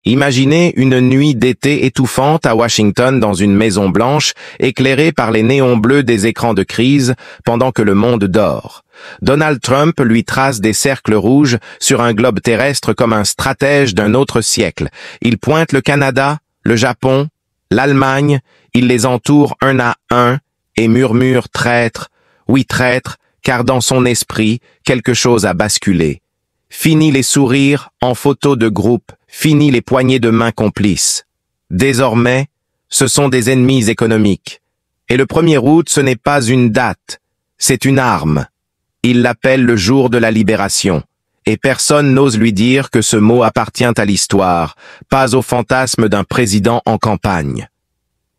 Imaginez une nuit d'été étouffante à Washington dans une Maison Blanche, éclairée par les néons bleus des écrans de crise, pendant que le monde dort. Donald Trump lui trace des cercles rouges sur un globe terrestre comme un stratège d'un autre siècle. Il pointe le Canada, le Japon, l'Allemagne, il les entoure un à un et murmure traître, oui traître, car dans son esprit, quelque chose a basculé. Fini les sourires en photo de groupe, fini les poignées de main complices. Désormais, ce sont des ennemis économiques. Et le 1er août, ce n'est pas une date, c'est une arme. Il l'appelle le jour de la libération. Et personne n'ose lui dire que ce mot appartient à l'histoire, pas au fantasme d'un président en campagne.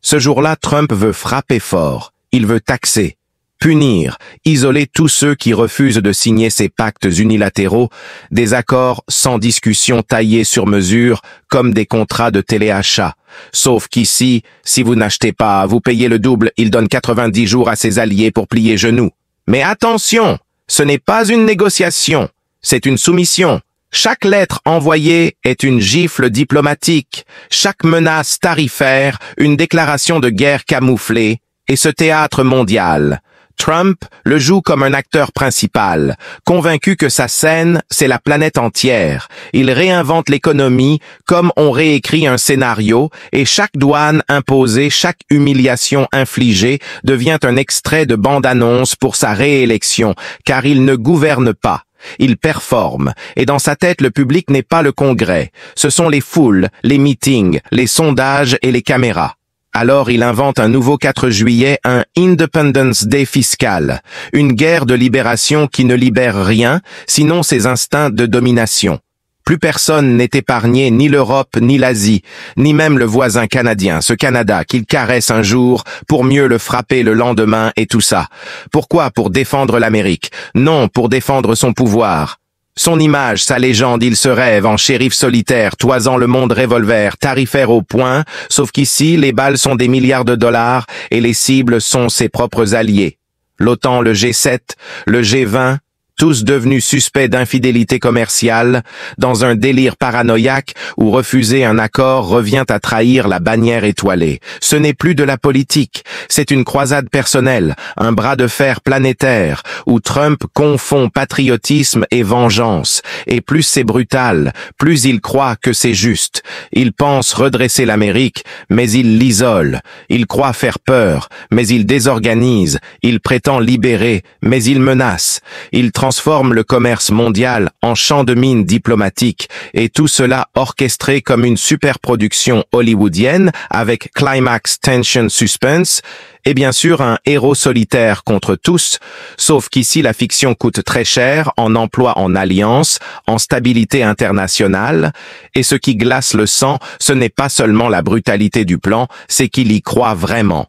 Ce jour-là, Trump veut frapper fort, il veut taxer, punir, isoler tous ceux qui refusent de signer ces pactes unilatéraux, des accords sans discussion taillés sur mesure comme des contrats de téléachat. Sauf qu'ici, si vous n'achetez pas, vous payez le double, il donne 90 jours à ses alliés pour plier genoux. Mais attention, ce n'est pas une négociation, c'est une soumission. Chaque lettre envoyée est une gifle diplomatique, chaque menace tarifaire, une déclaration de guerre camouflée, et ce théâtre mondial. Trump le joue comme un acteur principal, convaincu que sa scène, c'est la planète entière. Il réinvente l'économie comme on réécrit un scénario, et chaque douane imposée, chaque humiliation infligée devient un extrait de bande-annonce pour sa réélection, car il ne gouverne pas. Il performe, et dans sa tête le public n'est pas le Congrès, ce sont les foules, les meetings, les sondages et les caméras. Alors il invente un nouveau 4 juillet, un Independence Day fiscal, une guerre de libération qui ne libère rien, sinon ses instincts de domination. Plus personne n'est épargné, ni l'Europe, ni l'Asie, ni même le voisin canadien, ce Canada qu'il caresse un jour pour mieux le frapper le lendemain et tout ça. Pourquoi? Pour défendre l'Amérique? Non, pour défendre son pouvoir. Son image, sa légende, il se rêve en shérif solitaire, toisant le monde revolver, tarifaire au point, sauf qu'ici, les balles sont des milliards de dollars et les cibles sont ses propres alliés. L'OTAN, le G7, le G20, tous devenus suspects d'infidélité commerciale, dans un délire paranoïaque où refuser un accord revient à trahir la bannière étoilée. Ce n'est plus de la politique, c'est une croisade personnelle, un bras de fer planétaire, où Trump confond patriotisme et vengeance. Et plus c'est brutal, plus il croit que c'est juste. Il pense redresser l'Amérique, mais il l'isole. Il croit faire peur, mais il désorganise. Il prétend libérer, mais il menace. Il transforme le commerce mondial en champ de mine diplomatique, et tout cela orchestré comme une superproduction hollywoodienne avec climax, tension, suspense, et bien sûr un héros solitaire contre tous, sauf qu'ici la fiction coûte très cher en emploi en alliance, en stabilité internationale, et ce qui glace le sang, ce n'est pas seulement la brutalité du plan, c'est qu'il y croit vraiment.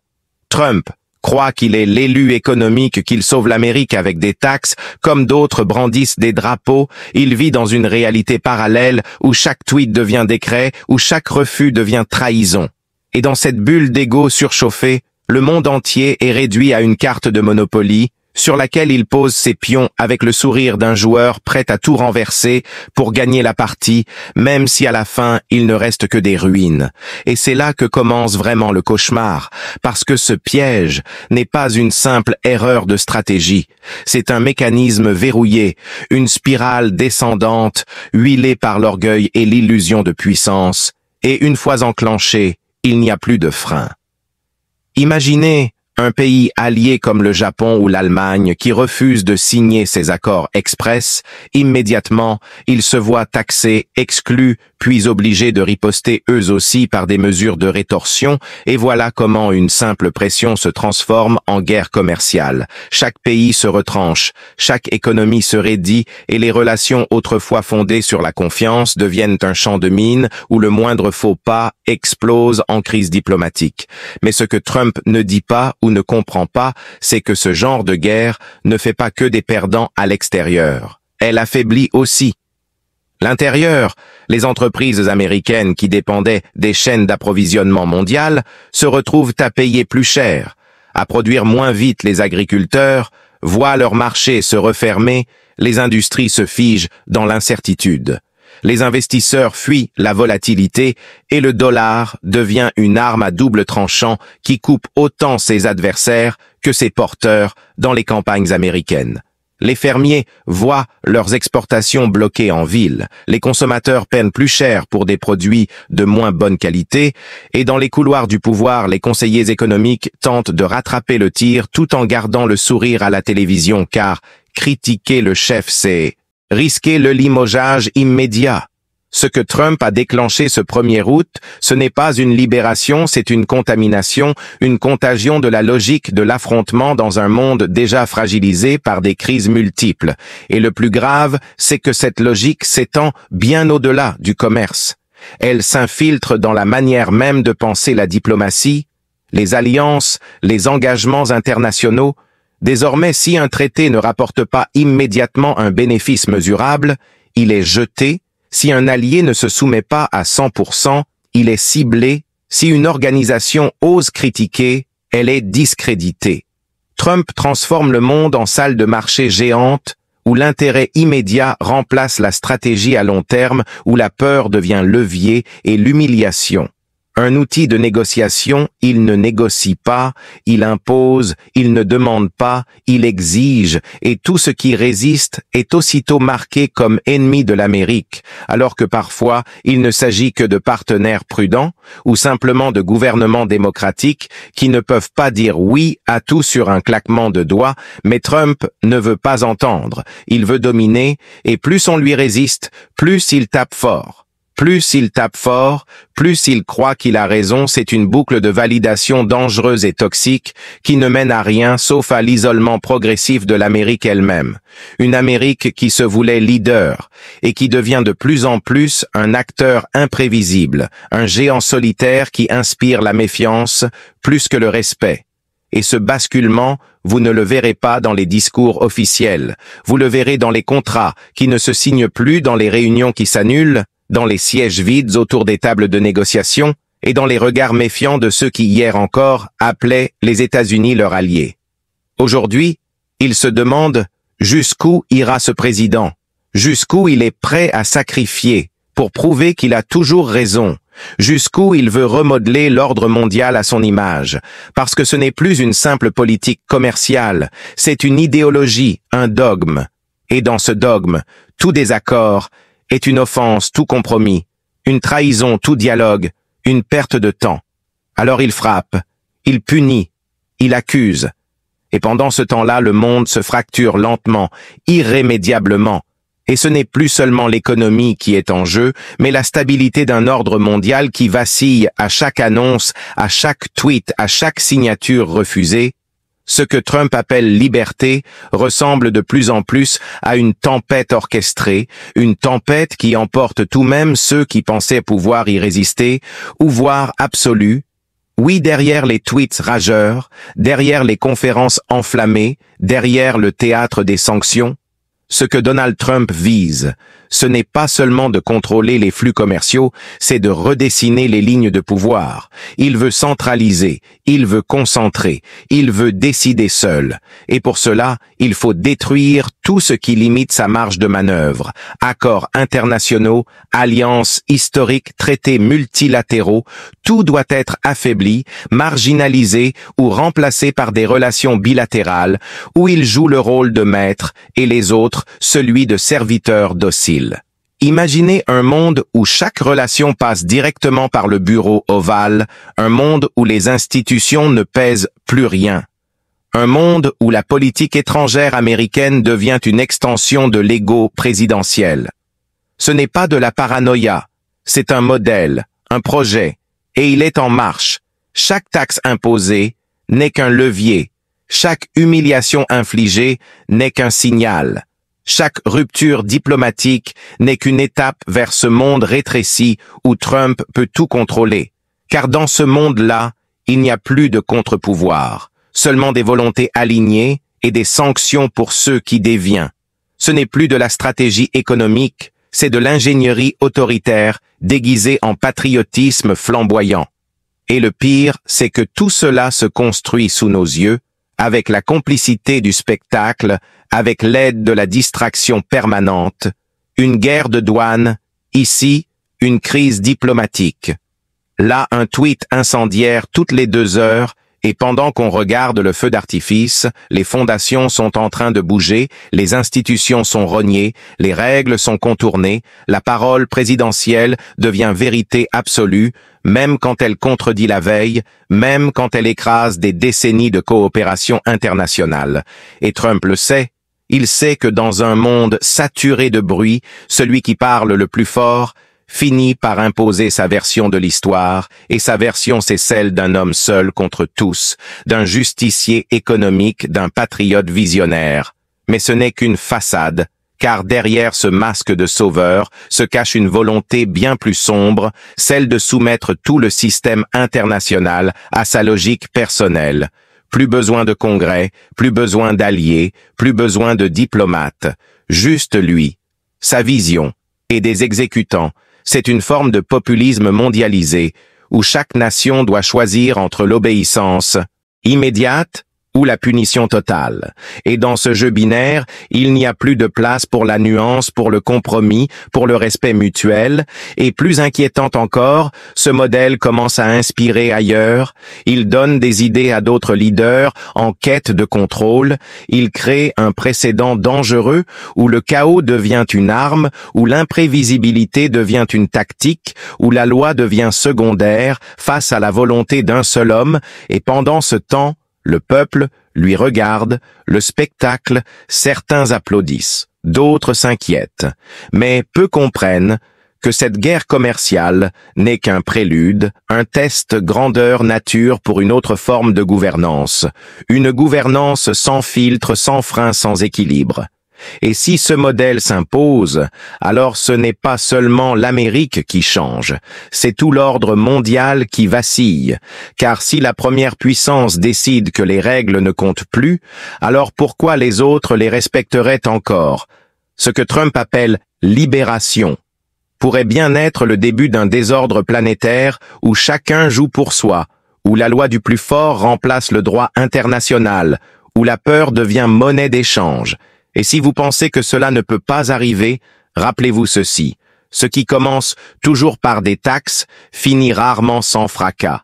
Trump croit qu'il est l'élu économique, qu'il sauve l'Amérique avec des taxes, comme d'autres brandissent des drapeaux. Il vit dans une réalité parallèle où chaque tweet devient décret, où chaque refus devient trahison. Et dans cette bulle d'ego surchauffée, le monde entier est réduit à une carte de Monopoly, sur laquelle il pose ses pions avec le sourire d'un joueur prêt à tout renverser pour gagner la partie, même si à la fin il ne reste que des ruines. Et c'est là que commence vraiment le cauchemar, parce que ce piège n'est pas une simple erreur de stratégie, c'est un mécanisme verrouillé, une spirale descendante, huilée par l'orgueil et l'illusion de puissance, et une fois enclenché, il n'y a plus de frein. Imaginez un pays allié comme le Japon ou l'Allemagne qui refuse de signer ces accords express, immédiatement, ils se voient taxés, exclus, puis obligés de riposter eux aussi par des mesures de rétorsion, et voilà comment une simple pression se transforme en guerre commerciale. Chaque pays se retranche, chaque économie se raidit, et les relations autrefois fondées sur la confiance deviennent un champ de mine où le moindre faux pas explose en crise diplomatique. Mais ce que Trump ne dit pas ou ne comprend pas, c'est que ce genre de guerre ne fait pas que des perdants à l'extérieur. Elle affaiblit aussi l'intérieur. Les entreprises américaines qui dépendaient des chaînes d'approvisionnement mondiales se retrouvent à payer plus cher, à produire moins vite. Les agriculteurs voient leur marché se refermer, les industries se figent dans l'incertitude. Les investisseurs fuient la volatilité et le dollar devient une arme à double tranchant qui coupe autant ses adversaires que ses porteurs dans les campagnes américaines. Les fermiers voient leurs exportations bloquées en ville, les consommateurs paient plus cher pour des produits de moins bonne qualité, et dans les couloirs du pouvoir, les conseillers économiques tentent de rattraper le tir tout en gardant le sourire à la télévision, car critiquer le chef, c'est risquer le limogeage immédiat. Ce que Trump a déclenché ce 1er août, ce n'est pas une libération, c'est une contamination, une contagion de la logique de l'affrontement dans un monde déjà fragilisé par des crises multiples. Et le plus grave, c'est que cette logique s'étend bien au-delà du commerce. Elle s'infiltre dans la manière même de penser la diplomatie, les alliances, les engagements internationaux. Désormais, si un traité ne rapporte pas immédiatement un bénéfice mesurable, il est jeté. Si un allié ne se soumet pas à 100%, il est ciblé. Si une organisation ose critiquer, elle est discréditée. Trump transforme le monde en salle de marché géante, où l'intérêt immédiat remplace la stratégie à long terme, où la peur devient levier et l'humiliation un outil de négociation. Il ne négocie pas, il impose, il ne demande pas, il exige, et tout ce qui résiste est aussitôt marqué comme ennemi de l'Amérique, alors que parfois il ne s'agit que de partenaires prudents, ou simplement de gouvernements démocratiques qui ne peuvent pas dire oui à tout sur un claquement de doigts, mais Trump ne veut pas entendre, il veut dominer, et plus on lui résiste, plus il tape fort. Plus il tape fort, plus il croit qu'il a raison, c'est une boucle de validation dangereuse et toxique qui ne mène à rien sauf à l'isolement progressif de l'Amérique elle-même. Une Amérique qui se voulait leader et qui devient de plus en plus un acteur imprévisible, un géant solitaire qui inspire la méfiance plus que le respect. Et ce basculement, vous ne le verrez pas dans les discours officiels, vous le verrez dans les contrats qui ne se signent plus, dans les réunions qui s'annulent, dans les sièges vides autour des tables de négociation et dans les regards méfiants de ceux qui hier encore appelaient les États-Unis leurs alliés. Aujourd'hui, ils se demandent jusqu'où ira ce président, jusqu'où il est prêt à sacrifier pour prouver qu'il a toujours raison, jusqu'où il veut remodeler l'ordre mondial à son image, parce que ce n'est plus une simple politique commerciale, c'est une idéologie, un dogme. Et dans ce dogme, tout désaccord est une offense, tout compromis, une trahison, tout dialogue, une perte de temps. Alors il frappe, il punit, il accuse. Et pendant ce temps-là, le monde se fracture lentement, irrémédiablement. Et ce n'est plus seulement l'économie qui est en jeu, mais la stabilité d'un ordre mondial qui vacille à chaque annonce, à chaque tweet, à chaque signature refusée. Ce que Trump appelle liberté ressemble de plus en plus à une tempête orchestrée, une tempête qui emporte tout même ceux qui pensaient pouvoir y résister, ou voire absolue. Oui, derrière les tweets rageurs, derrière les conférences enflammées, derrière le théâtre des sanctions, ce que Donald Trump vise, ce n'est pas seulement de contrôler les flux commerciaux, c'est de redessiner les lignes de pouvoir. Il veut centraliser, il veut concentrer, il veut décider seul. Et pour cela, il faut détruire tout ce qui limite sa marge de manœuvre. Accords internationaux, alliances historiques, traités multilatéraux, tout doit être affaibli, marginalisé ou remplacé par des relations bilatérales où il joue le rôle de maître et les autres celui de serviteur docile. Imaginez un monde où chaque relation passe directement par le bureau ovale, un monde où les institutions ne pèsent plus rien. Un monde où la politique étrangère américaine devient une extension de l'ego présidentiel. Ce n'est pas de la paranoïa, c'est un modèle, un projet, et il est en marche. Chaque taxe imposée n'est qu'un levier, chaque humiliation infligée n'est qu'un signal. Chaque rupture diplomatique n'est qu'une étape vers ce monde rétréci où Trump peut tout contrôler. Car dans ce monde-là, il n'y a plus de contre-pouvoir, seulement des volontés alignées et des sanctions pour ceux qui dévient. Ce n'est plus de la stratégie économique, c'est de l'ingénierie autoritaire déguisée en patriotisme flamboyant. Et le pire, c'est que tout cela se construit sous nos yeux, avec la complicité du spectacle, avec l'aide de la distraction permanente, une guerre de douane Ici, une crise diplomatique. Là, un tweet incendiaire toutes les 2 heures, et pendant qu'on regarde le feu d'artifice, les fondations sont en train de bouger, les institutions sont rognées, les règles sont contournées, la parole présidentielle devient vérité absolue, même quand elle contredit la veille, même quand elle écrase des décennies de coopération internationale. Et Trump le sait. Il sait que dans un monde saturé de bruit, celui qui parle le plus fort finit par imposer sa version de l'histoire, et sa version c'est celle d'un homme seul contre tous, d'un justicier économique, d'un patriote visionnaire. Mais ce n'est qu'une façade, car derrière ce masque de sauveur se cache une volonté bien plus sombre, celle de soumettre tout le système international à sa logique personnelle. Plus besoin de congrès, plus besoin d'alliés, plus besoin de diplomates. Juste lui, sa vision, et des exécutants. C'est une forme de populisme mondialisé, où chaque nation doit choisir entre l'obéissance immédiate ou la punition totale. Et dans ce jeu binaire, il n'y a plus de place pour la nuance, pour le compromis, pour le respect mutuel, et plus inquiétant encore, ce modèle commence à inspirer ailleurs, il donne des idées à d'autres leaders en quête de contrôle, il crée un précédent dangereux où le chaos devient une arme, où l'imprévisibilité devient une tactique, où la loi devient secondaire face à la volonté d'un seul homme, et pendant ce temps, le peuple lui regarde, le spectacle, certains applaudissent, d'autres s'inquiètent, mais peu comprennent que cette guerre commerciale n'est qu'un prélude, un test grandeur nature pour une autre forme de gouvernance, une gouvernance sans filtre, sans frein, sans équilibre. Et si ce modèle s'impose, alors ce n'est pas seulement l'Amérique qui change, c'est tout l'ordre mondial qui vacille, car si la première puissance décide que les règles ne comptent plus, alors pourquoi les autres les respecteraient encore? Ce que Trump appelle « libération » pourrait bien être le début d'un désordre planétaire où chacun joue pour soi, où la loi du plus fort remplace le droit international, où la peur devient monnaie d'échange. Et si vous pensez que cela ne peut pas arriver, rappelez-vous ceci. Ce qui commence toujours par des taxes finit rarement sans fracas.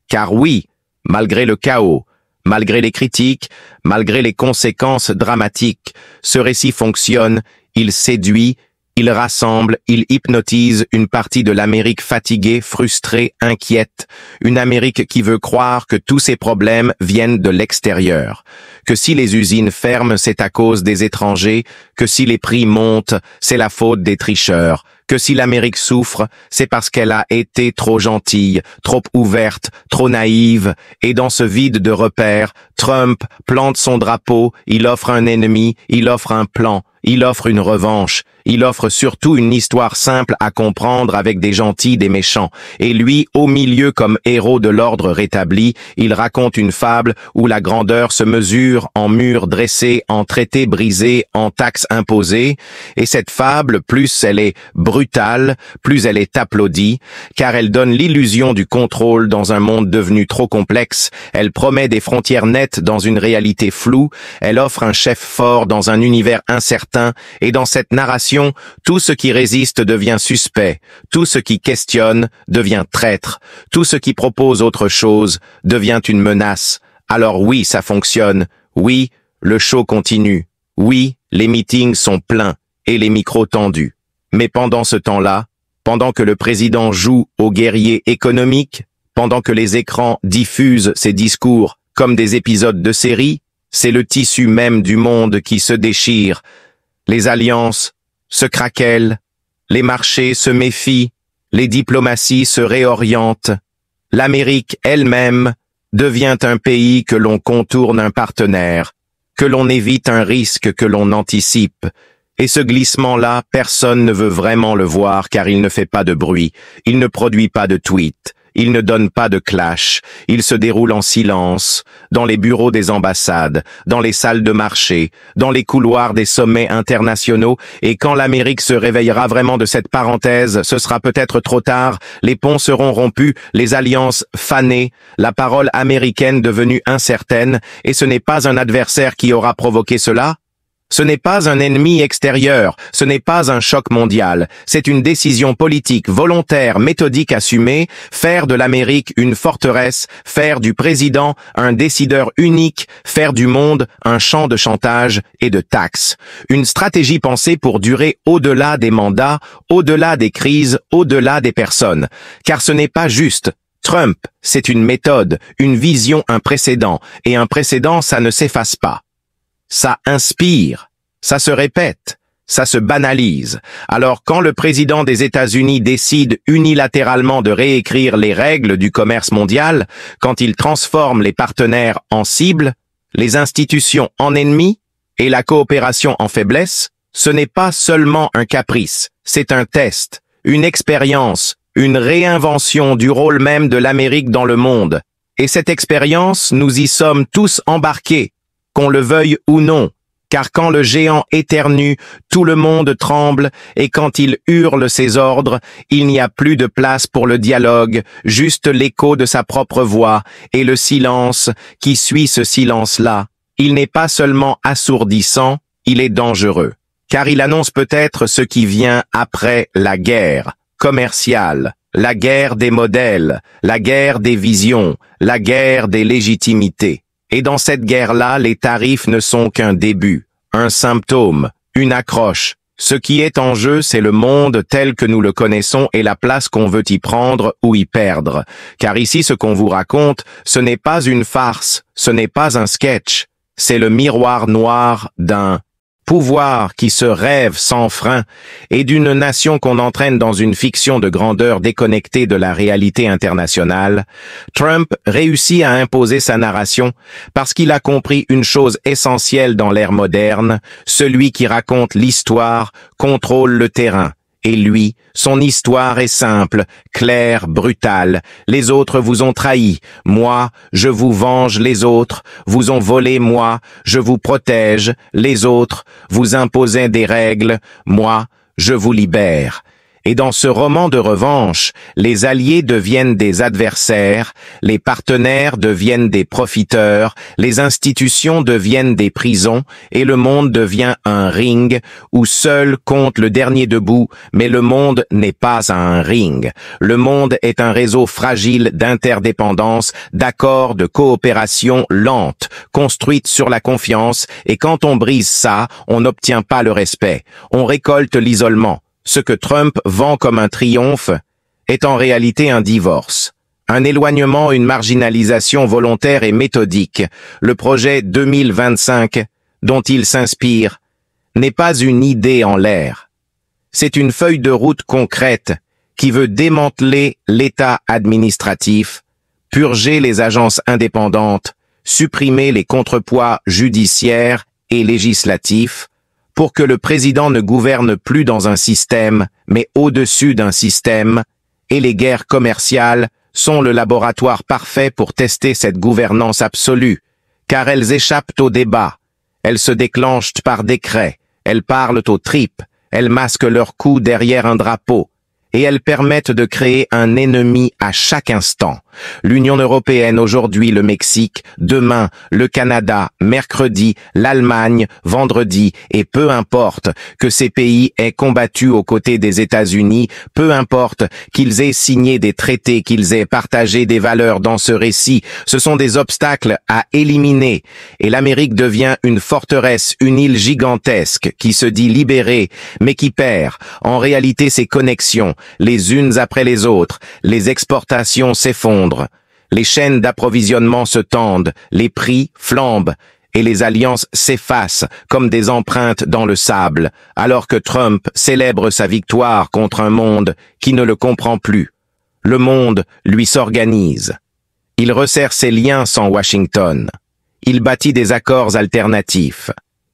Car oui, malgré le chaos, malgré les critiques, malgré les conséquences dramatiques, ce récit fonctionne, il séduit, il rassemble, il hypnotise une partie de l'Amérique fatiguée, frustrée, inquiète, une Amérique qui veut croire que tous ses problèmes viennent de l'extérieur, que si les usines ferment, c'est à cause des étrangers, que si les prix montent, c'est la faute des tricheurs, que si l'Amérique souffre, c'est parce qu'elle a été trop gentille, trop ouverte, trop naïve, et dans ce vide de repères, Trump plante son drapeau, il offre un ennemi, il offre un plan, il offre une revanche, il offre surtout une histoire simple à comprendre avec des gentils, des méchants, et lui, au milieu comme héros de l'ordre rétabli, il raconte une fable où la grandeur se mesure en murs dressés, en traités brisés, en taxes imposées, et cette fable, plus elle est brutale, plus elle est applaudie, car elle donne l'illusion du contrôle dans un monde devenu trop complexe, elle promet des frontières nettes dans une réalité floue, elle offre un chef fort dans un univers incertain, et dans cette narration, tout ce qui résiste devient suspect, tout ce qui questionne devient traître, tout ce qui propose autre chose devient une menace. Alors oui, ça fonctionne, oui, le show continue, oui, les meetings sont pleins et les micros tendus. Mais pendant ce temps-là, pendant que le président joue au guerrier économique, pendant que les écrans diffusent ses discours comme des épisodes de série, c'est le tissu même du monde qui se déchire. Les alliances se craquellent, les marchés se méfient, les diplomaties se réorientent. L'Amérique elle-même devient un pays que l'on contourne un partenaire, que l'on évite un risque que l'on anticipe. Et ce glissement-là, personne ne veut vraiment le voir car il ne fait pas de bruit, il ne produit pas de tweets, il ne donne pas de clash, il se déroule en silence, dans les bureaux des ambassades, dans les salles de marché, dans les couloirs des sommets internationaux, et quand l'Amérique se réveillera vraiment de cette parenthèse, ce sera peut-être trop tard, les ponts seront rompus, les alliances fanées, la parole américaine devenue incertaine, et ce n'est pas un adversaire qui aura provoqué cela, Ce n'est pas un ennemi extérieur, ce n'est pas un choc mondial, c'est une décision politique volontaire, méthodique assumée, faire de l'Amérique une forteresse, faire du président un décideur unique, faire du monde un champ de chantage et de taxes. Une stratégie pensée pour durer au-delà des mandats, au-delà des crises, au-delà des personnes. Car ce n'est pas juste. Trump, c'est une méthode, une vision, un précédent, et un précédent, ça ne s'efface pas. Ça inspire, ça se répète, ça se banalise. Alors quand le président des États-Unis décide unilatéralement de réécrire les règles du commerce mondial, quand il transforme les partenaires en cibles, les institutions en ennemis et la coopération en faiblesse, ce n'est pas seulement un caprice, c'est un test, une expérience, une réinvention du rôle même de l'Amérique dans le monde. Et cette expérience, nous y sommes tous embarqués, qu'on le veuille ou non, car quand le géant éternue, tout le monde tremble, et quand il hurle ses ordres, il n'y a plus de place pour le dialogue, juste l'écho de sa propre voix, et le silence qui suit ce silence-là. Il n'est pas seulement assourdissant, il est dangereux, car il annonce peut-être ce qui vient après la guerre commerciale, la guerre des modèles, la guerre des visions, la guerre des légitimités. Et dans cette guerre-là, les tarifs ne sont qu'un début, un symptôme, une accroche. Ce qui est en jeu, c'est le monde tel que nous le connaissons et la place qu'on veut y prendre ou y perdre. Car ici, ce qu'on vous raconte, ce n'est pas une farce, ce n'est pas un sketch. C'est le miroir noir d'un pouvoir qui se rêve sans frein et d'une nation qu'on entraîne dans une fiction de grandeur déconnectée de la réalité internationale. Trump réussit à imposer sa narration parce qu'il a compris une chose essentielle dans l'ère moderne, celui qui raconte l'histoire contrôle le terrain. Et lui, son histoire est simple, claire, brutale. Les autres vous ont trahi. Moi, je vous venge. Les autres vous ont volé. Moi, je vous protège. Les autres vous imposez des règles. Moi, je vous libère. Et dans ce roman de revanche, les alliés deviennent des adversaires, les partenaires deviennent des profiteurs, les institutions deviennent des prisons, et le monde devient un ring où seul compte le dernier debout, mais le monde n'est pas un ring. Le monde est un réseau fragile d'interdépendance, d'accords, de coopération lente, construite sur la confiance, et quand on brise ça, on n'obtient pas le respect, on récolte l'isolement. Ce que Trump vend comme un triomphe est en réalité un divorce, un éloignement, une marginalisation volontaire et méthodique. Le projet 2025 dont il s'inspire n'est pas une idée en l'air. C'est une feuille de route concrète qui veut démanteler l'État administratif, purger les agences indépendantes, supprimer les contrepoids judiciaires et législatifs, pour que le président ne gouverne plus dans un système, mais au-dessus d'un système, et les guerres commerciales sont le laboratoire parfait pour tester cette gouvernance absolue, car elles échappent au débat, elles se déclenchent par décret, elles parlent aux tripes, elles masquent leurs coups derrière un drapeau, et elles permettent de créer un ennemi à chaque instant. L'Union européenne aujourd'hui, le Mexique, demain le Canada, mercredi l'Allemagne, vendredi, et peu importe que ces pays aient combattu aux côtés des États-Unis, peu importe qu'ils aient signé des traités, qu'ils aient partagé des valeurs dans ce récit, ce sont des obstacles à éliminer, et l'Amérique devient une forteresse, une île gigantesque qui se dit libérée, mais qui perd en réalité ses connexions, les unes après les autres, les exportations s'effondrent, les chaînes d'approvisionnement se tendent, les prix flambent, et les alliances s'effacent comme des empreintes dans le sable, alors que Trump célèbre sa victoire contre un monde qui ne le comprend plus. Le monde, lui, s'organise. Il resserre ses liens sans Washington. Il bâtit des accords alternatifs.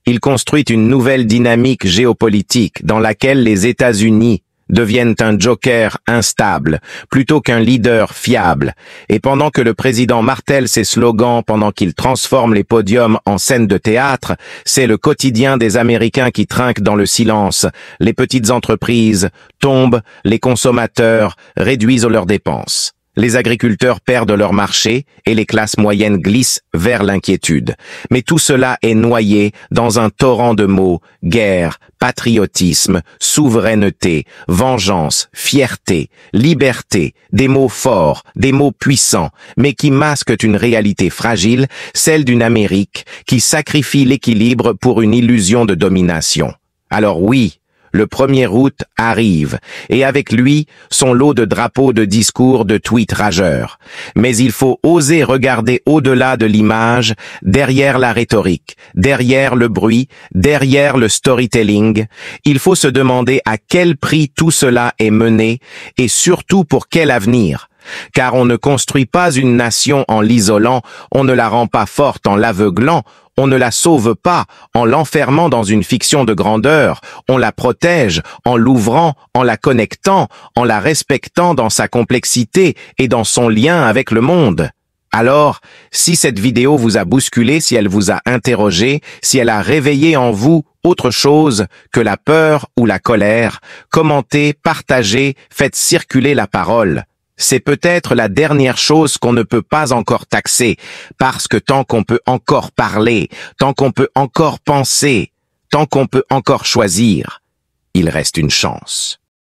Il construit une nouvelle dynamique géopolitique dans laquelle les États-Unis deviennent un joker instable, plutôt qu'un leader fiable. Et pendant que le président martèle ses slogans, pendant qu'il transforme les podiums en scènes de théâtre, c'est le quotidien des Américains qui trinque dans le silence. Les petites entreprises tombent, les consommateurs réduisent leurs dépenses. Les agriculteurs perdent leur marché et les classes moyennes glissent vers l'inquiétude. Mais tout cela est noyé dans un torrent de mots: guerre, patriotisme, souveraineté, vengeance, fierté, liberté, des mots forts, des mots puissants, mais qui masquent une réalité fragile, celle d'une Amérique qui sacrifie l'équilibre pour une illusion de domination. Alors oui, le 1er août arrive, et avec lui, son lot de drapeaux, de discours, de tweets rageurs. Mais il faut oser regarder au-delà de l'image, derrière la rhétorique, derrière le bruit, derrière le storytelling. Il faut se demander à quel prix tout cela est mené, et surtout pour quel avenir. Car on ne construit pas une nation en l'isolant, on ne la rend pas forte en l'aveuglant, on ne la sauve pas en l'enfermant dans une fiction de grandeur, on la protège en l'ouvrant, en la connectant, en la respectant dans sa complexité et dans son lien avec le monde. Alors, si cette vidéo vous a bousculé, si elle vous a interrogé, si elle a réveillé en vous autre chose que la peur ou la colère, commentez, partagez, faites circuler la parole. C'est peut-être la dernière chose qu'on ne peut pas encore taxer, parce que tant qu'on peut encore parler, tant qu'on peut encore penser, tant qu'on peut encore choisir, il reste une chance.